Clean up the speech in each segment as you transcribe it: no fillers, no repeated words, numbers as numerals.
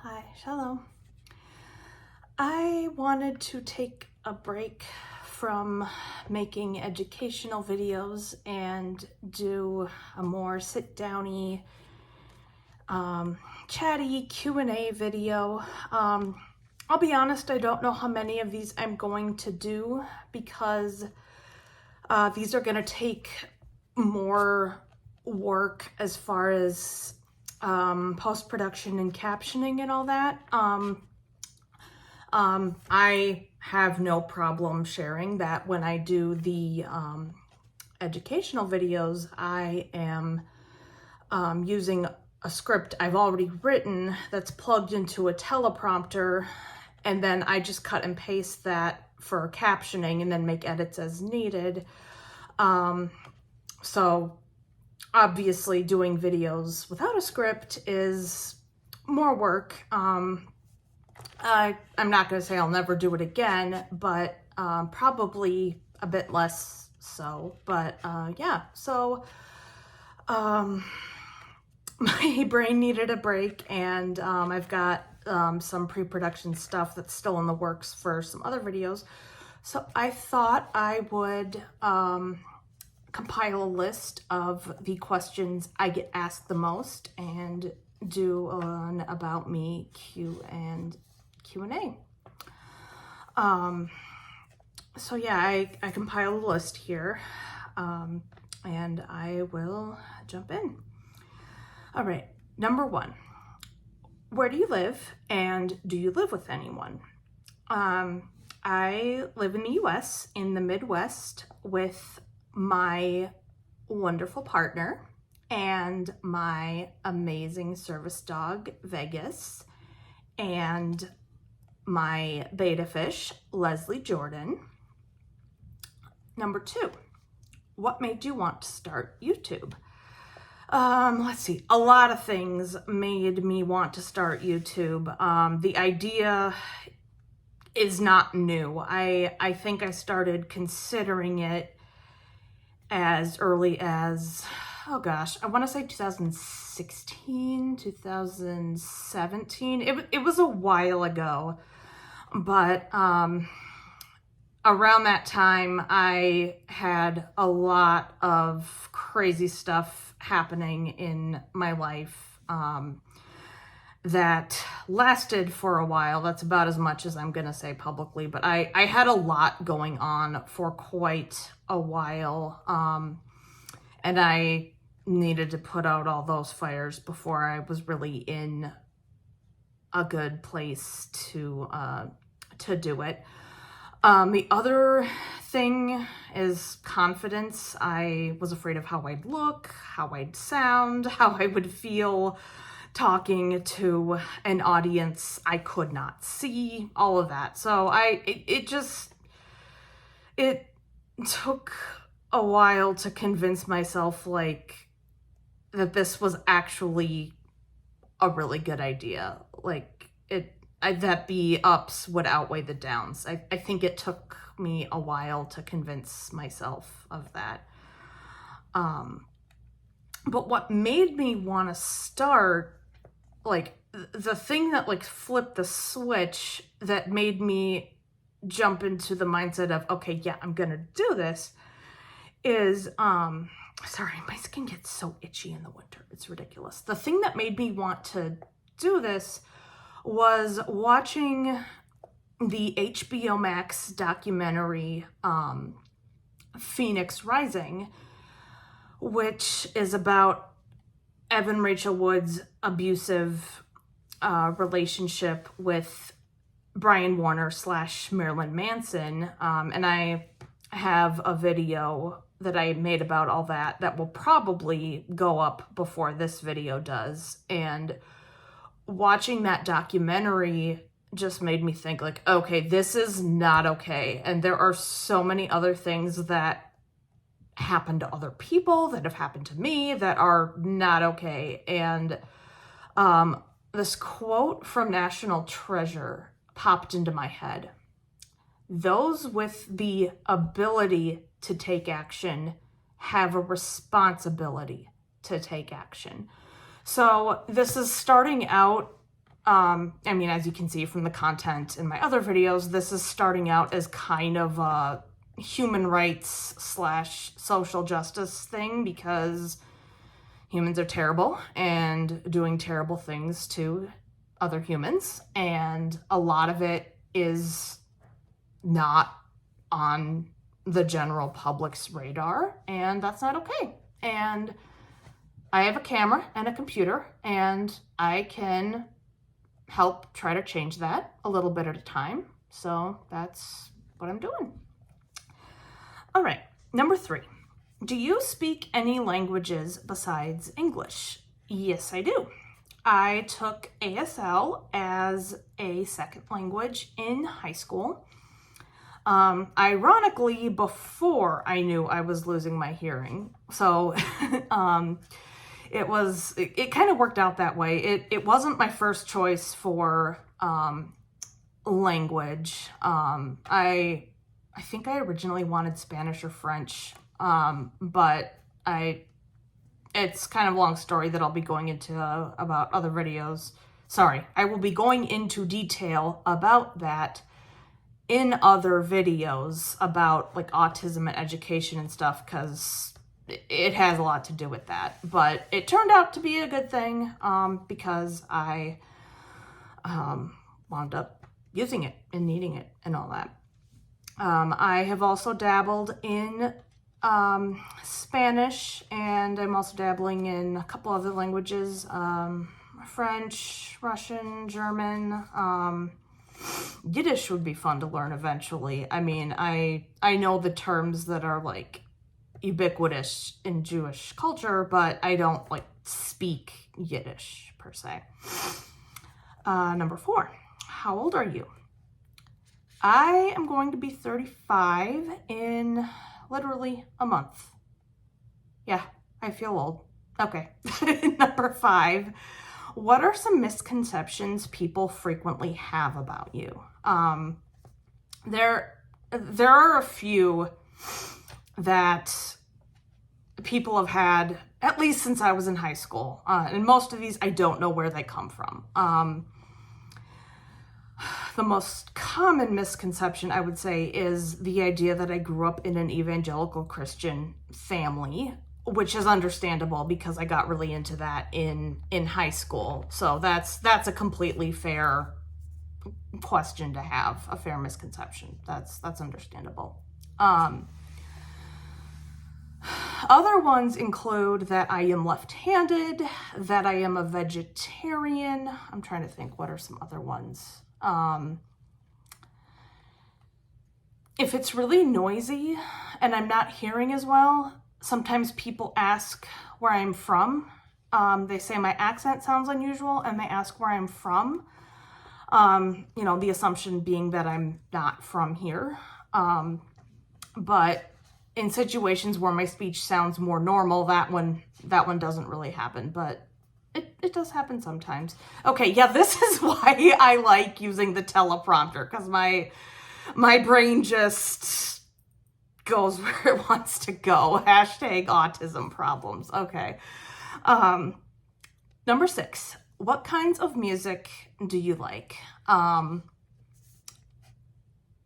Hi, shalom. I wanted to take a break from making educational videos and do a more sit-downy, chatty Q&A video. I'll be honest, I don't know how many of these I'm going to do because these are going to take more work as far as post-production and captioning and all that. I have no problem sharing that when I do the educational videos, I am using a script I've already written that's plugged into a teleprompter, and then I just cut and paste that for captioning and then make edits as needed. So obviously doing videos without a script is more work. I'm not going to say I'll never do it again, but probably a bit less so. But yeah, so my brain needed a break, and I've got some pre-production stuff that's still in the works for some other videos. So I thought I would compile a list of the questions I get asked the most and do an About Me Q&A. So yeah, I compiled a list here, and I will jump in. All right, number 1, where do you live, and do you live with anyone? I live in the US, in the Midwest, with my wonderful partner and my amazing service dog, Vegas, and my beta fish, Leslie Jordan. Number 2, what made you want to start YouTube? Let's see, a lot of things made me want to start YouTube. The idea is not new. I think I started considering it as early as, oh gosh, I want to say 2016, 2017. It was a while ago, but around that time I had a lot of crazy stuff happening in my life that lasted for a while. That's about as much as I'm gonna say publicly, but I had a lot going on for quite a while, and I needed to put out all those fires before I was really in a good place to do it. The other thing is confidence. I was afraid of how I'd look, how I'd sound, how I would feel talking to an audience I could not see, all of that. So it took a while to convince myself like that this was actually a really good idea. Like that the ups would outweigh the downs. I think it took me a while to convince myself of that. But what made me want to start, like the thing that like flipped the switch that made me jump into the mindset of, okay, yeah, I'm gonna do this, is sorry, my skin gets so itchy in the winter, it's ridiculous. The thing that made me want to do this was watching the HBO Max documentary Phoenix Rising, which is about Evan Rachel Wood's abusive relationship with Brian Warner / Marilyn Manson. And I have a video that I made about all that will probably go up before this video does. And watching that documentary just made me think like, okay, this is not okay. And there are so many other things that happen to other people, that have happened to me, that are not okay. And this quote from National Treasure popped into my head. Those with the ability to take action have a responsibility to take action. So this is starting out I mean, as you can see from the content in my other videos, this is starting out as kind of a human rights / social justice thing because humans are terrible and doing terrible things to other humans. And a lot of it is not on the general public's radar, and that's not okay. And I have a camera and a computer, and I can help try to change that a little bit at a time. So that's what I'm doing. All right, number 3. Do you speak any languages besides English? Yes, I do. I took ASL as a second language in high school. Ironically, before I knew I was losing my hearing. So it kind of worked out that way. It wasn't my first choice for language. I think I originally wanted Spanish or French, but it's kind of a long story that I'll be going into about other videos. Sorry, I will be going into detail about that in other videos about like autism and education and stuff, because it has a lot to do with that. But it turned out to be a good thing because I wound up using it and needing it and all that. I have also dabbled in Spanish, and I'm also dabbling in a couple other languages, French, Russian, German. Yiddish would be fun to learn eventually. I mean, I know the terms that are like ubiquitous in Jewish culture, but I don't like speak Yiddish per se. Number 4, how old are you? I am going to be 35 in literally a month. Yeah, I feel old. Okay. Number 5. What are some misconceptions people frequently have about you? There are a few that people have had, at least since I was in high school. And most of these, I don't know where they come from. The most common misconception, I would say, is the idea that I grew up in an evangelical Christian family, which is understandable because I got really into that in high school. So that's a completely fair question to have, a fair misconception. That's understandable. Other ones include that I am left-handed, that I am a vegetarian. I'm trying to think, what are some other ones? If it's really noisy and I'm not hearing as well, sometimes people ask where I'm from. They say my accent sounds unusual and they ask where I'm from. The assumption being that I'm not from here. But in situations where my speech sounds more normal, that one doesn't really happen, but it does happen sometimes. Okay, yeah, this is why I like using the teleprompter, because my brain just goes where it wants to go. #autism problems. Okay. Number 6, what kinds of music do you like?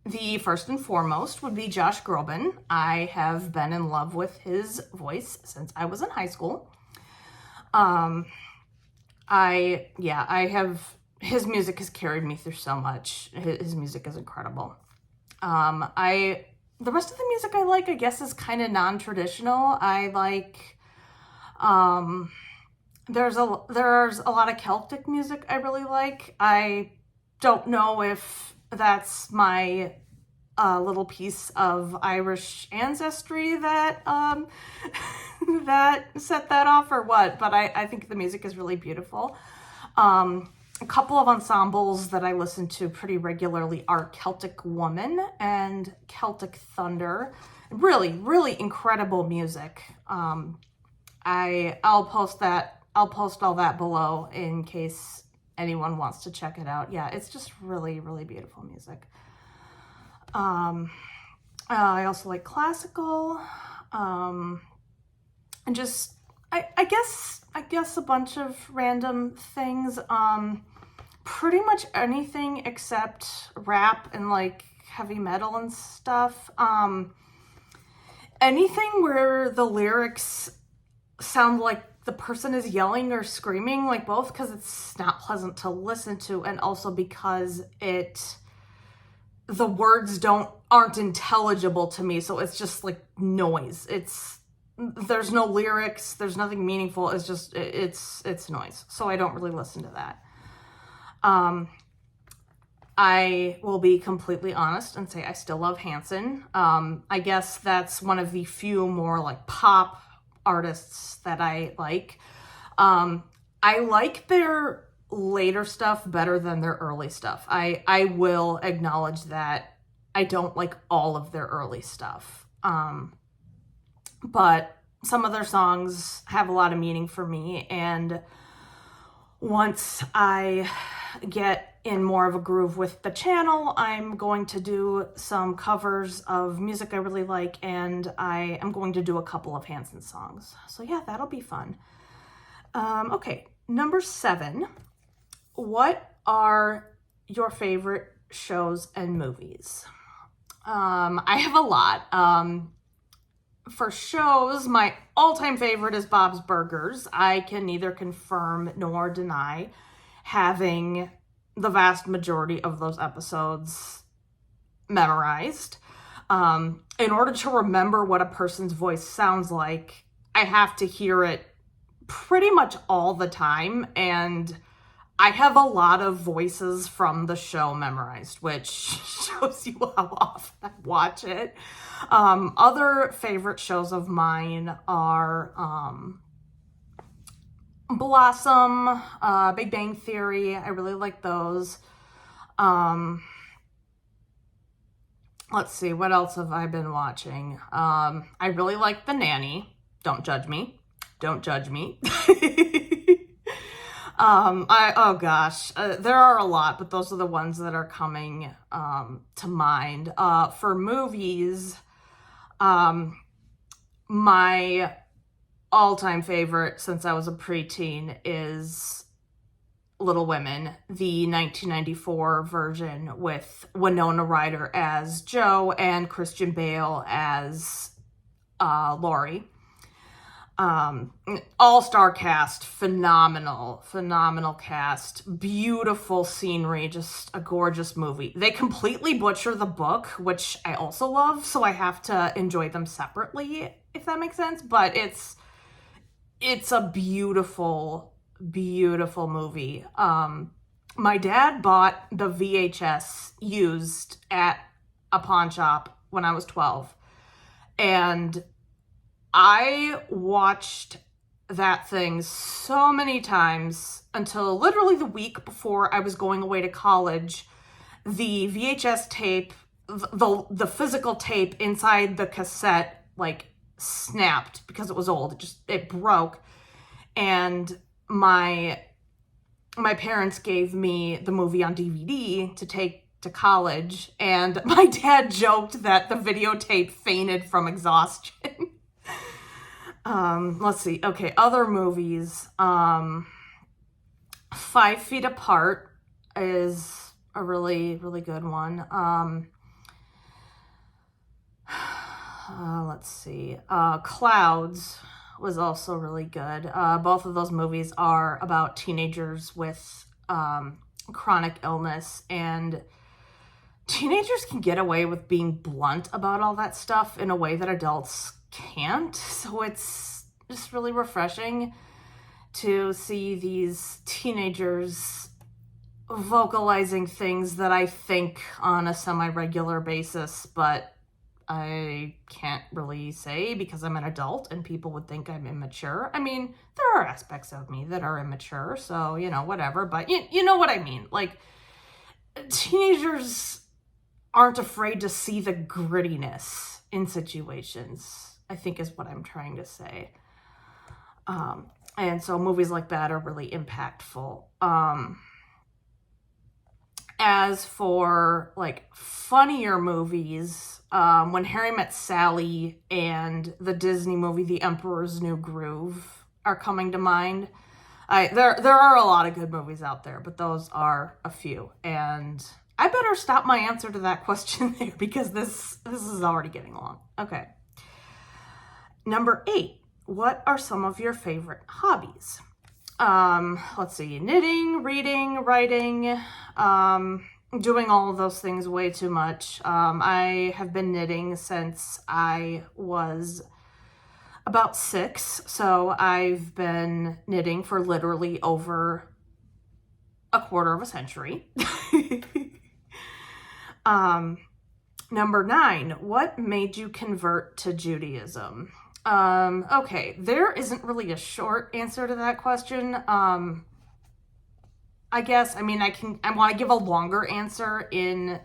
The first and foremost would be Josh Groban. I have been in love with his voice since I was in high school. His music has carried me through so much. His music is incredible. The rest of the music I like, I guess, is kind of non-traditional. I like, there's a lot of Celtic music I really like. I don't know if that's my little piece of Irish ancestry that that set that off or what, but I think the music is really beautiful. A couple of ensembles that I listen to pretty regularly are Celtic Woman and Celtic Thunder. Really, really incredible music. I'll post all that below in case anyone wants to check it out. Yeah, it's just really, really beautiful music. I also like classical, and just, I guess a bunch of random things. pretty much anything except rap and like heavy metal and stuff. Anything where the lyrics sound like the person is yelling or screaming, like both, because it's not pleasant to listen to, and also because the words aren't intelligible to me, so it's just like noise. There's no lyrics, there's nothing meaningful, it's just it's noise. So I don't really listen to that. I will be completely honest and say I still love Hanson. I guess that's one of the few more like pop artists that I like. I like their later stuff better than their early stuff. I will acknowledge that I don't like all of their early stuff. But some of their songs have a lot of meaning for me, and once I get in more of a groove with the channel, I'm going to do some covers of music I really like, and I am going to do a couple of Hanson songs. So yeah, that'll be fun. Okay, number 7. What are your favorite shows and movies? I have a lot. For shows, my all-time favorite is Bob's Burgers. I can neither confirm nor deny having the vast majority of those episodes memorized. In order to remember what a person's voice sounds like, I have to hear it pretty much all the time, and I have a lot of voices from the show memorized, which shows you how often I watch it. Other favorite shows of mine are Blossom, Big Bang Theory. I really like those. Let's see, what else have I been watching? I really like The Nanny. Don't judge me. Don't judge me. Oh gosh, there are a lot, but those are the ones that are coming to mind. For movies, my all-time favorite since I was a preteen is Little Women, the 1994 version with Winona Ryder as Jo and Christian Bale as Laurie. All-star cast, phenomenal cast, beautiful scenery, just a gorgeous movie. They completely butcher the book, which I also love, so I have to enjoy them separately, if that makes sense, but it's a beautiful movie. My dad bought the VHS used at a pawn shop when I was 12, and I watched that thing so many times until literally the week before I was going away to college. The VHS tape, the physical tape inside the cassette, like, snapped because it was old. It broke. And my parents gave me the movie on DVD to take to college, and my dad joked that the videotape fainted from exhaustion. Let's see. Okay, other movies. 5 Feet Apart is a really good one. Let's see. Clouds was also really good. Both of those movies are about teenagers with chronic illness, and teenagers can get away with being blunt about all that stuff in a way that adults can't. So it's just really refreshing to see these teenagers vocalizing things that I think on a semi-regular basis, but I can't really say because I'm an adult and people would think I'm immature. I mean, there are aspects of me that are immature, so, whatever, but you know what I mean. Like, teenagers aren't afraid to see the grittiness in situations, I think is what I'm trying to say. And so movies like that are really impactful. As for, like, funnier movies, When Harry Met Sally and the Disney movie The Emperor's New Groove are coming to mind. There are a lot of good movies out there, but those are a few. And I better stop my answer to that question there because this is already getting long. Okay. Number 8. What are some of your favorite hobbies? Let's see, knitting, reading, writing, doing all of those things way too much. I have been knitting since I was about 6, so I've been knitting for literally over a quarter of a century. Number 9, what made you convert to Judaism? Okay, there isn't really a short answer to that question. I guess, I want to give a longer answer in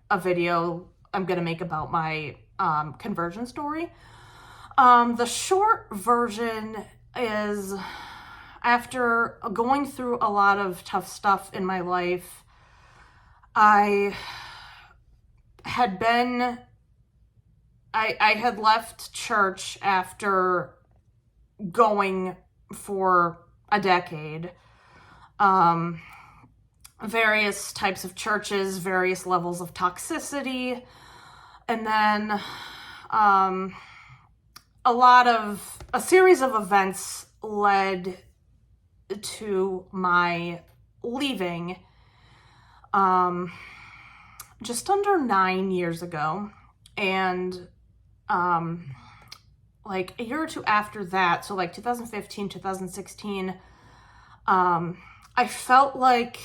a video I'm going to make about my conversion story. The short version is, after going through a lot of tough stuff in my life, I had left church after going for a decade. Various types of churches, various levels of toxicity, and then a series of events led to my leaving just under 9 years ago. And like a year or two after that, so like 2015, 2016, I felt like,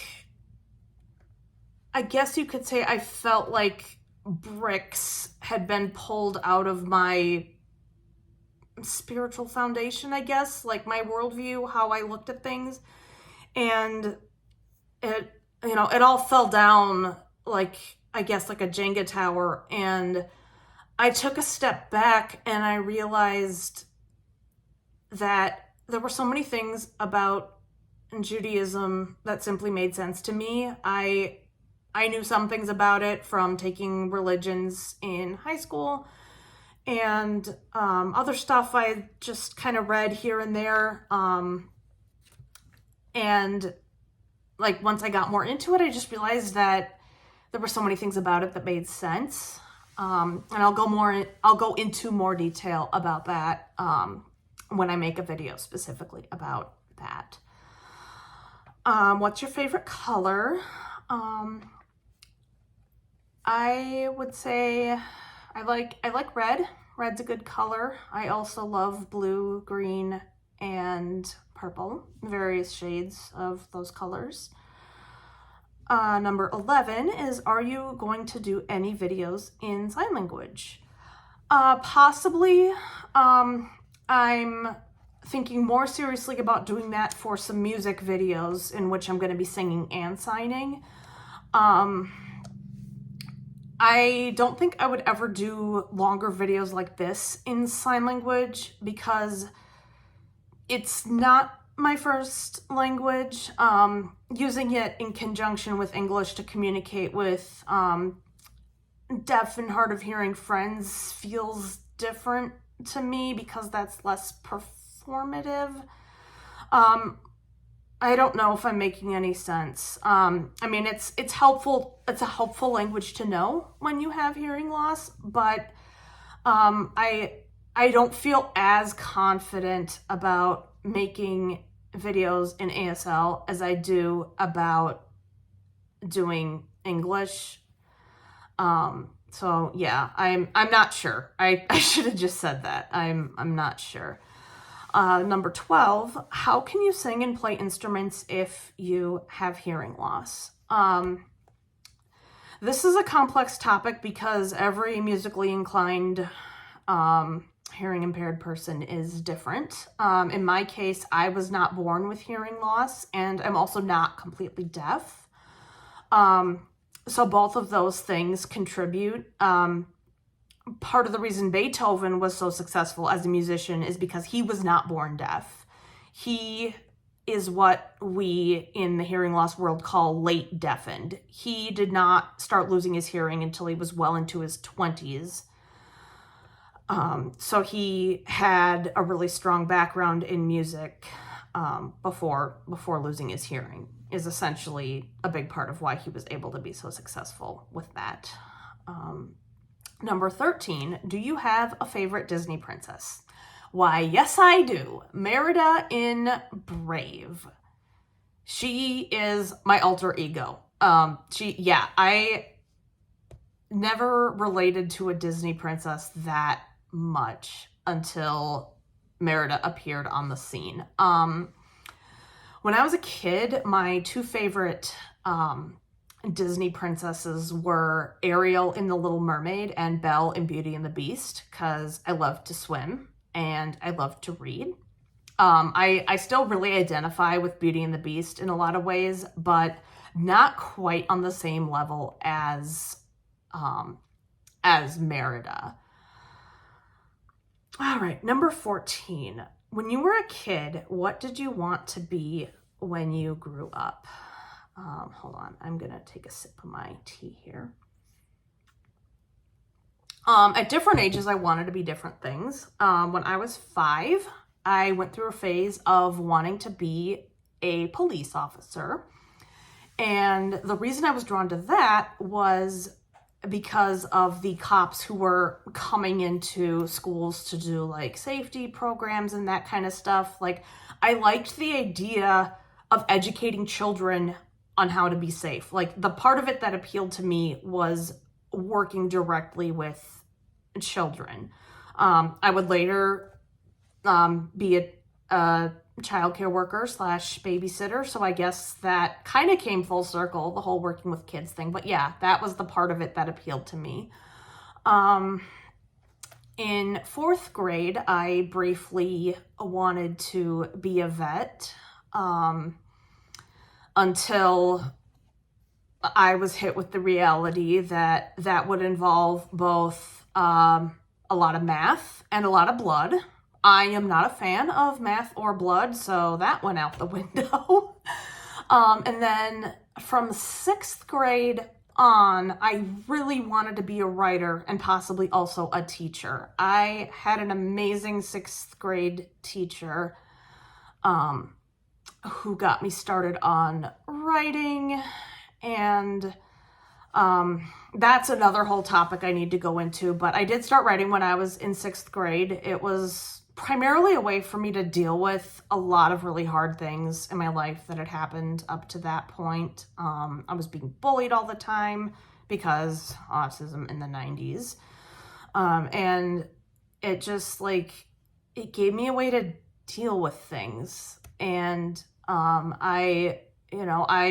I guess you could say I felt like bricks had been pulled out of my spiritual foundation, I guess, like my worldview, how I looked at things. And it all fell down like, I guess, like a Jenga tower. And I took a step back and I realized that there were so many things about Judaism that simply made sense to me. I knew some things about it from taking religions in high school, and other stuff I just kind of read here and there. And like once I got more into it, I just realized that there were so many things about it that made sense. And I'll go into more detail about that when I make a video specifically about that. What's your favorite color? I would say I like red. Red's a good color. I also love blue, green, and purple, various shades of those colors. Number 11 is, are you going to do any videos in sign language? Possibly. I'm thinking more seriously about doing that for some music videos in which I'm going to be singing and signing. I don't think I would ever do longer videos like this in sign language because it's not my first language. Using it in conjunction with English to communicate with deaf and hard of hearing friends feels different to me because that's less performative. I don't know if I'm making any sense. It's helpful. It's a helpful language to know when you have hearing loss, but I don't feel as confident about making videos in ASL as I do about doing English. So yeah, I'm not sure. I should have just said that. I'm not sure. Number 12, how can you sing and play instruments if you have hearing loss? This is a complex topic because every musically inclined hearing impaired person is different. In my case, I was not born with hearing loss, and I'm also not completely deaf. So both of those things contribute. Part of the reason Beethoven was so successful as a musician is because he was not born deaf. He is what we in the hearing loss world call late deafened. He did not start losing his hearing until he was well into his 20s. So he had a really strong background in music. before losing his hearing is essentially a big part of why he was able to be so successful with that. Number 13, do you have a favorite Disney princess? Why, yes, I do. Merida in Brave. She is my alter ego. I never related to a Disney princess that much until Merida appeared on the scene. When I was a kid, my two favorite Disney princesses were Ariel in The Little Mermaid and Belle in Beauty and the Beast, because I love to swim and I love to read. I still really identify with Beauty and the Beast in a lot of ways, but not quite on the same level as Merida. All right, number 14. When you were a kid, what did you want to be when you grew up? Hold on, I'm gonna take a sip of my tea here. At different ages, I wanted to be different things. When I was 5, I went through a phase of wanting to be a police officer. And the reason I was drawn to that was because of the cops who were coming into schools to do like safety programs and that kind of stuff. Like, I liked the idea of educating children on how to be safe. Like, the part of it that appealed to me was working directly with children. I would later be a childcare worker / babysitter. So I guess that kind of came full circle, the whole working with kids thing. But yeah, that was the part of it that appealed to me. In 4th grade, I briefly wanted to be a vet until I was hit with the reality that that would involve both a lot of math and a lot of blood. I am not a fan of math or blood, so that went out the window. And then from 6th grade on, I really wanted to be a writer and possibly also a teacher. I had an amazing 6th grade teacher who got me started on writing, and that's another whole topic I need to go into, but I did start writing when I was in 6th grade. It was primarily a way for me to deal with a lot of really hard things in my life that had happened up to that point. I was being bullied all the time because autism in the 90s. And it just it gave me a way to deal with things. And I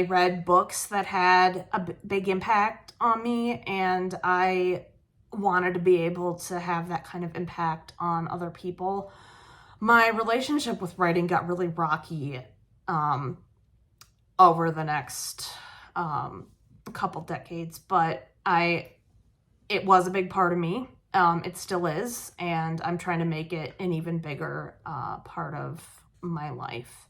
read books that had a big impact on me, and I wanted to be able to have that kind of impact on other people. My relationship with writing got really rocky over the next couple decades, but it was a big part of me. It still is, and I'm trying to make it an even bigger part of my life.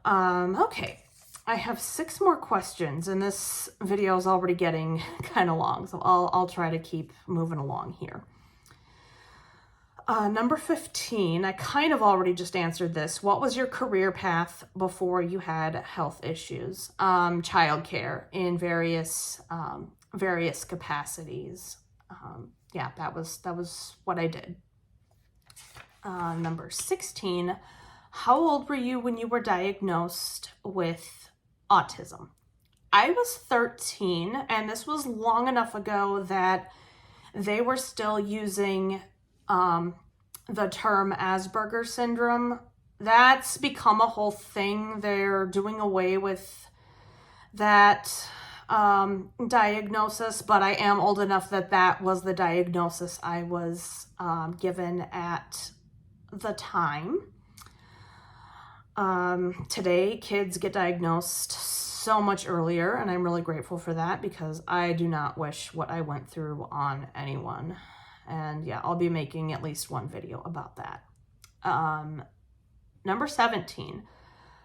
Okay. I have 6 more questions, and this video is already getting kind of long, so I'll try to keep moving along here. Number 15, I kind of already just answered this. What was your career path before you had health issues? Childcare in various capacities. Yeah, that was what I did. Number 16, how old were you when you were diagnosed with autism? I was 13, and this was long enough ago that they were still using the term Asperger's syndrome. That's become a whole thing. They're doing away with that diagnosis, but I am old enough that was the diagnosis I was given at the time. Today, kids get diagnosed so much earlier, and I'm really grateful for that because I do not wish what I went through on anyone. And yeah, I'll be making at least one video about that. Number 17,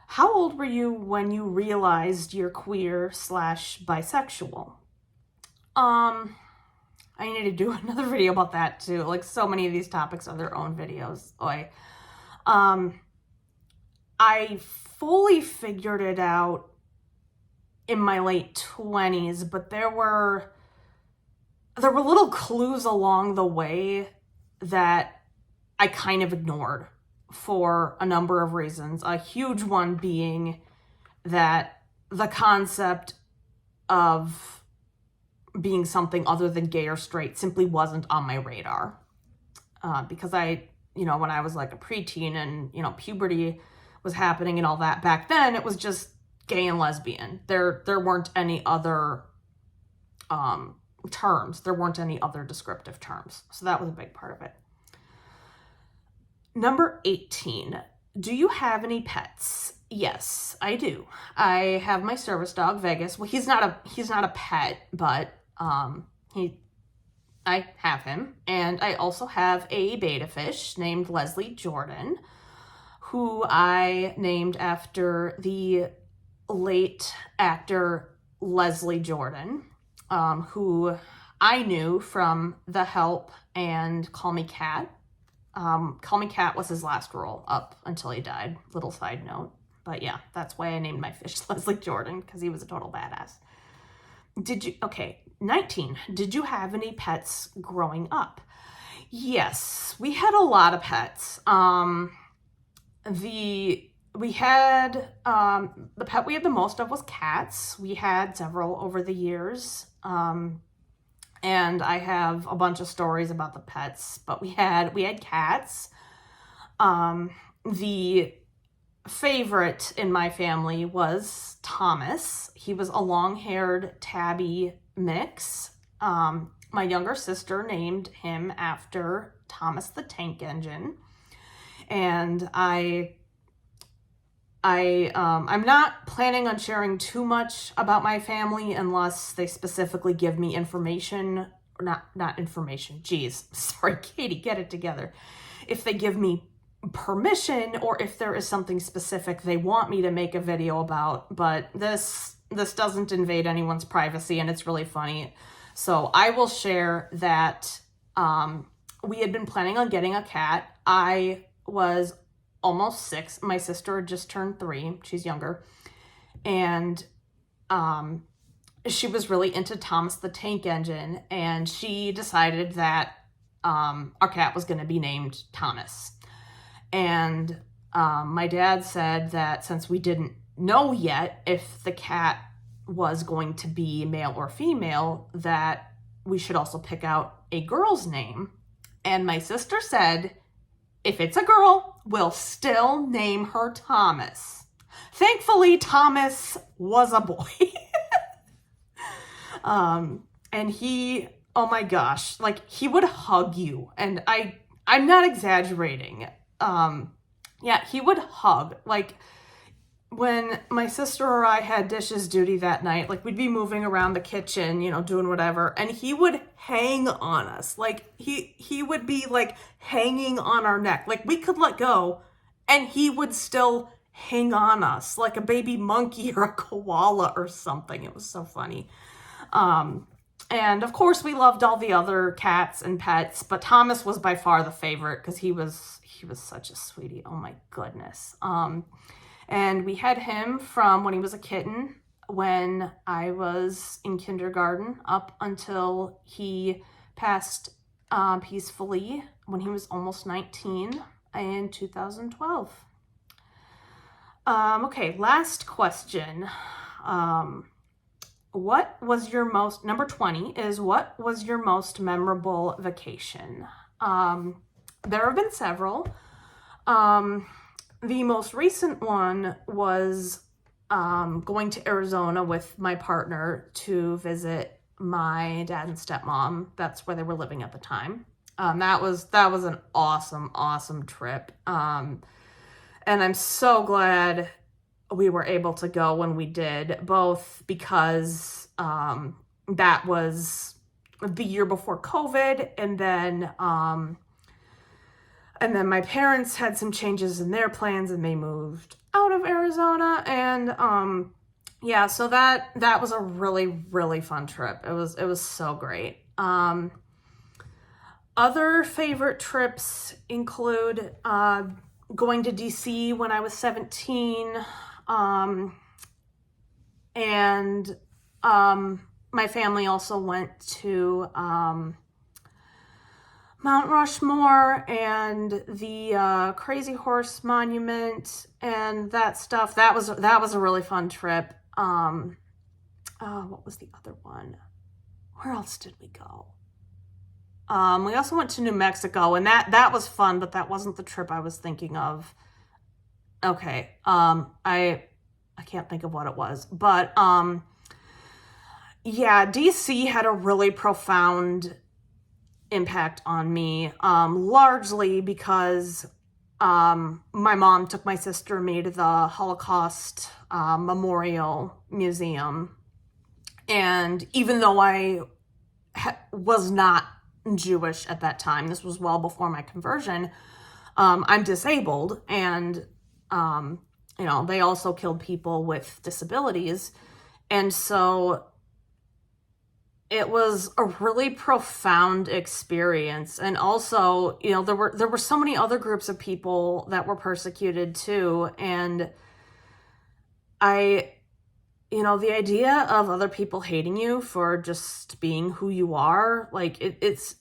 how old were you when you realized you're queer / bisexual? I need to do another video about that too. Like, so many of these topics are their own videos. I fully figured it out in my late 20s, but there were little clues along the way that I kind of ignored for a number of reasons. A huge one being that the concept of being something other than gay or straight simply wasn't on my radar. Because when I was like a preteen and, puberty was happening and all that, back then it was just gay and lesbian. There weren't any other terms. There weren't any other descriptive terms. So that was a big part of it. Number 18. Do you have any pets? Yes, I do. I have my service dog, Vegas. Well, he's not a pet, but I have him. And I also have a betta fish named Leslie Jordan, who I named after the late actor Leslie Jordan, who I knew from The Help and Call Me Kat. Call Me Kat was his last role up until he died. Little side note. But yeah, that's why I named my fish Leslie Jordan, because he was a total badass. 19. Did you have any pets growing up? Yes, we had a lot of pets. The pet we had the most of was cats. We had several over the years. And I have a bunch of stories about the pets, but we had cats. The favorite in my family was Thomas. He was a long-haired tabby mix. My younger sister named him after Thomas the Tank Engine. And I'm not planning on sharing too much about my family unless they specifically give me information, or not information. Geez, sorry, Katie, get it together. If they give me permission, or if there is something specific they want me to make a video about, but this doesn't invade anyone's privacy, and it's really funny. So I will share that we had been planning on getting a cat. I was almost 6. My sister had just turned 3. She's younger. And she was really into Thomas the Tank Engine, and she decided that our cat was going to be named Thomas. And my dad said that since we didn't know yet if the cat was going to be male or female, that we should also pick out a girl's name. And my sister said, if it's a girl, we'll still name her Thomas. Thankfully, Thomas was a boy. And he, oh my gosh, like he would hug you. And I'm not exaggerating. Yeah, he would hug. Like when my sister or I had dishes duty that night, like we'd be moving around the kitchen, doing whatever, and he would hang on us. Like he would be like hanging on our neck. Like we could let go and he would still hang on us like a baby monkey or a koala or something. It was so funny. And of course we loved all the other cats and pets, but Thomas was by far the favorite because he was such a sweetie. Oh my goodness. And we had him from when he was a kitten, when I was in kindergarten, up until he passed peacefully when he was almost 19 in 2012. Okay, last question. Number 20 is, what was your most memorable vacation? There have been several. The most recent one was going to Arizona with my partner to visit my dad and stepmom. That's where they were living at the time. That was an awesome trip. And I'm so glad we were able to go when we did, both because that was the year before COVID, and then my parents had some changes in their plans and they moved out of Arizona. And yeah, so that was a really, really fun trip. It was so great. Other favorite trips include going to DC when I was 17. And my family also went to Mount Rushmore and the Crazy Horse Monument and that stuff. That was a really fun trip. What was the other one? Where else did we go? We also went to New Mexico, and that was fun, but that wasn't the trip I was thinking of. Okay. I can't think of what it was, but yeah, DC had a really profound impact on me, largely because my mom took my sister and me to the Holocaust Memorial Museum. And even though I was not Jewish at that time, this was well before my conversion, I'm disabled, and they also killed people with disabilities. And so it was a really profound experience. And also, there were so many other groups of people that were persecuted too. And the idea of other people hating you for just being who you are, like it's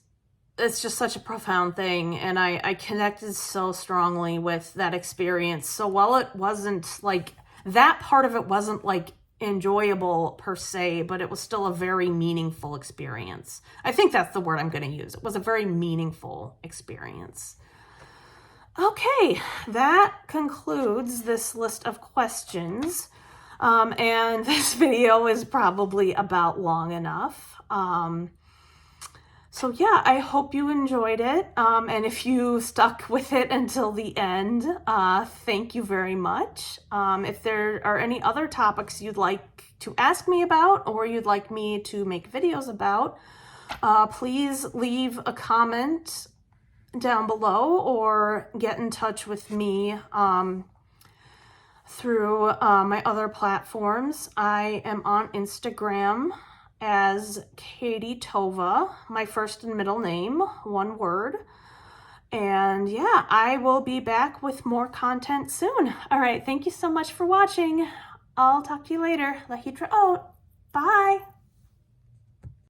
just such a profound thing. And I connected so strongly with that experience. So while it wasn't like, that part of it wasn't like enjoyable per se, but it was still a very meaningful experience. I think that's the word I'm going to use. It was a very meaningful experience. Okay, that concludes this list of questions. And this video is probably about long enough. So yeah, I hope you enjoyed it. And if you stuck with it until the end, thank you very much. If there are any other topics you'd like to ask me about, or you'd like me to make videos about, please leave a comment down below or get in touch with me through my other platforms. I am on Instagram as Kati Tovah, my first and middle name, one word. And yeah, I will be back with more content soon. All right, thank you so much for watching. I'll talk to you later. Lahidra out. Bye.